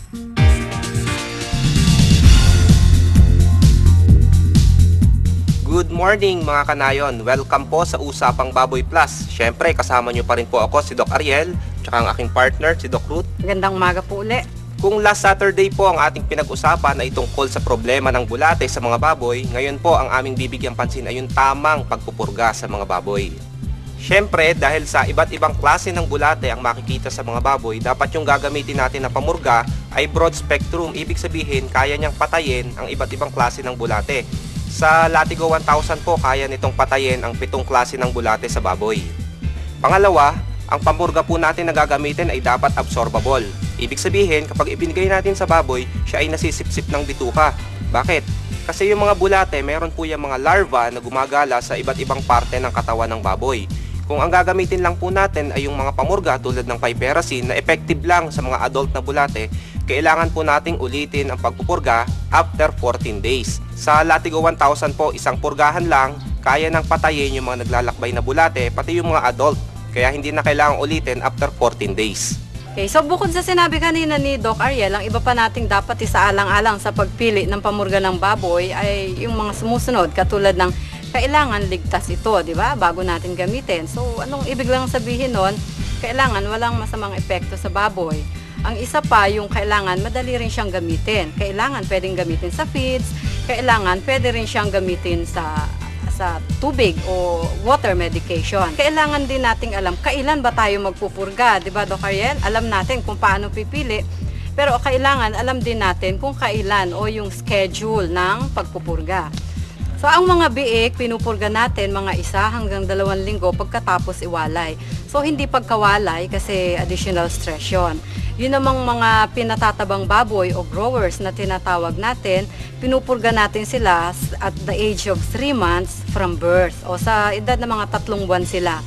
Good morning mga kanayon! Welcome po sa Usapang Baboy Plus. Siyempre, kasama nyo pa rin po ako, si Doc Ariel, tsaka ang aking partner, si Doc Ruth. Magandang umaga po uli. Kung last Saturday po ang ating pinag-usapan ay tungkol sa problema ng bulate sa mga baboy, ngayon po ang aming bibigyang pansin ay yung tamang pagpupurga sa mga baboy. Siyempre, dahil sa iba't ibang klase ng bulate ang makikita sa mga baboy, dapat yung gagamitin natin na pamurga ay broad spectrum. Ibig sabihin, kaya niyang patayin ang iba't ibang klase ng bulate. Sa Latigo 1000 po, kaya nitong patayin ang 7 klase ng bulate sa baboy. Pangalawa, ang pamurga po natin na gagamitin ay dapat absorbable. Ibig sabihin, kapag ibinigay natin sa baboy, siya ay nasisipsip ng bituka. Bakit? Kasi yung mga bulate, meron po yung mga larva na gumagala sa iba't ibang parte ng katawan ng baboy. Kung ang gagamitin lang po natin ay yung mga pamurga tulad ng piperacin na effective lang sa mga adult na bulate, kailangan po nating ulitin ang pagpupurga after 14 days. Sa Latigo 1000 po, isang purgahan lang, kaya nang patayin yung mga naglalakbay na bulate, pati yung mga adult. Kaya hindi na kailangang ulitin after 14 days. Okay, so bukod sa sinabi kanina ni Doc Ariel, ang iba pa nating dapat isaalang-alang sa pagpili ng pamurga ng baboy ay yung mga sumusunod, katulad ng kailangan ligtas ito, di ba? Bago natin gamitin. So, anong ibig lang sabihin nun? Kailangan walang masamang epekto sa baboy. Ang isa pa, yung kailangan madali rin siyang gamitin. Kailangan pwedeng gamitin sa feeds, kailangan pwede rin siyang gamitin sa tubig o water medication. Kailangan din nating alam kailan ba tayo magpupurga, di ba Doc Ariel? Alam natin kung paano pipili, pero kailangan alam din natin kung kailan o yung schedule ng pagpupurga. So, ang mga biik, pinupurga natin mga 1 hanggang 2 linggo pagkatapos iwalay. So, hindi pagkawalay kasi additional stress yun. Yun namang mga pinatatabang baboy o growers na tinatawag natin, pinupurga natin sila at the age of 3 months from birth o sa edad na mga 3 buwan sila.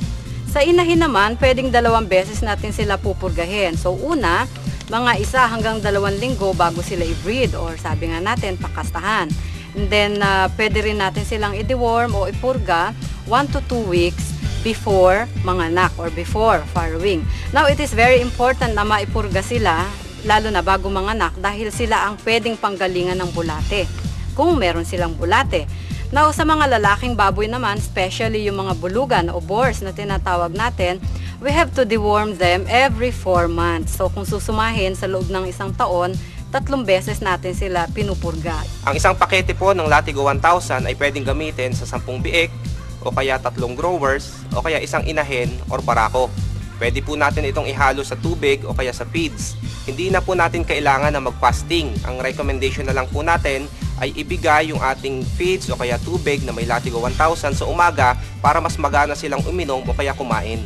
Sa inahin naman, pwedeng 2 beses natin sila pupurgahin. So, una, mga 1 hanggang 2 linggo bago sila i-breed or sabi nga natin, pakastahan. And then, pwede rin natin silang i-deworm o ipurga 1 to 2 weeks before manganak or before farrowing. Now, it is very important na maipurga sila, lalo na bago manganak, dahil sila ang pwedeng panggalingan ng bulate, kung meron silang bulate. Now, sa mga lalaking baboy naman, especially yung mga bulugan o boars na tinatawag natin, we have to deworm them every 4 months. So, kung susumahin sa loob ng 1 taon, 3 beses natin sila pinupurga. Ang isang pakete po ng Latigo 1000 ay pwedeng gamitin sa 10 biik, o kaya 3 growers, o kaya 1 inahin or barako. Pwede po natin itong ihalo sa tubig o kaya sa feeds. Hindi na po natin kailangan na mag-fasting. Ang recommendation na lang po natin ay ibigay yung ating feeds o kaya tubig na may Latigo 1000 sa umaga para mas magana silang uminom o kaya kumain.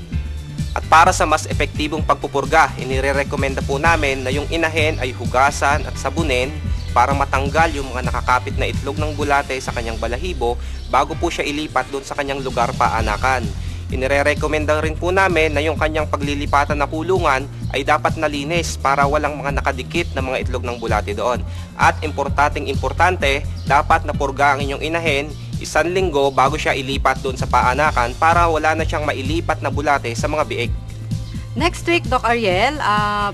At para sa mas epektibong pagpupurga, inire-recommenda po namin na yung inahin ay hugasan at sabunin para matanggal yung mga nakakapit na itlog ng bulate sa kanyang balahibo bago po siya ilipat doon sa kanyang lugar paanakan. Inire-recommenda rin po namin na yung kanyang paglilipatan na kulungan ay dapat nalinis para walang mga nakadikit na mga itlog ng bulate doon. At importante, dapat napurga ang inyong inahin 1 linggo bago siya ilipat doon sa paanakan para wala na siyang mailipat na bulate sa mga biik. Next week, Doc Ariel,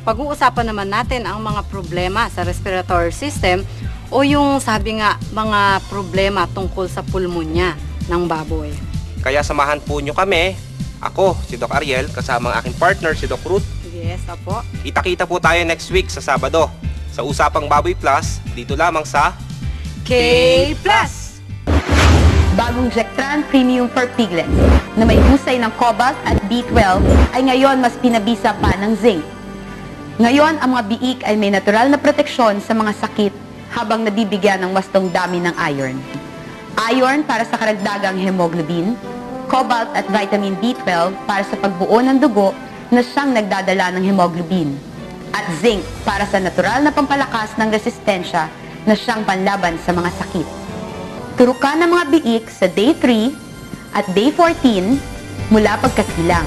pag-uusapan naman natin ang mga problema sa respiratory system o yung sabi nga mga problema tungkol sa pulmonya ng baboy. Kaya samahan po nyo kami, ako, si Doc Ariel, kasama ang aking partner, si Doc Ruth. Yes, apo. Kita-kita po tayo next week sa Sabado sa Usapang Baboy Plus, dito lamang sa K-Plus! Bagong Zectran Premium for Piglets na may husay ng cobalt at B12 ay ngayon mas pinabisa pa ng zinc. Ngayon, ang mga biik ay may natural na proteksyon sa mga sakit habang nabibigyan ng wastong dami ng iron. Iron para sa karagdagang hemoglobin, cobalt at vitamin B12 para sa pagbuo ng dugo na siyang nagdadala ng hemoglobin, at zinc para sa natural na pampalakas ng resistensya na siyang panlaban sa mga sakit. Turukan ng mga biik sa day 3 at day 14 mula pagkasilang.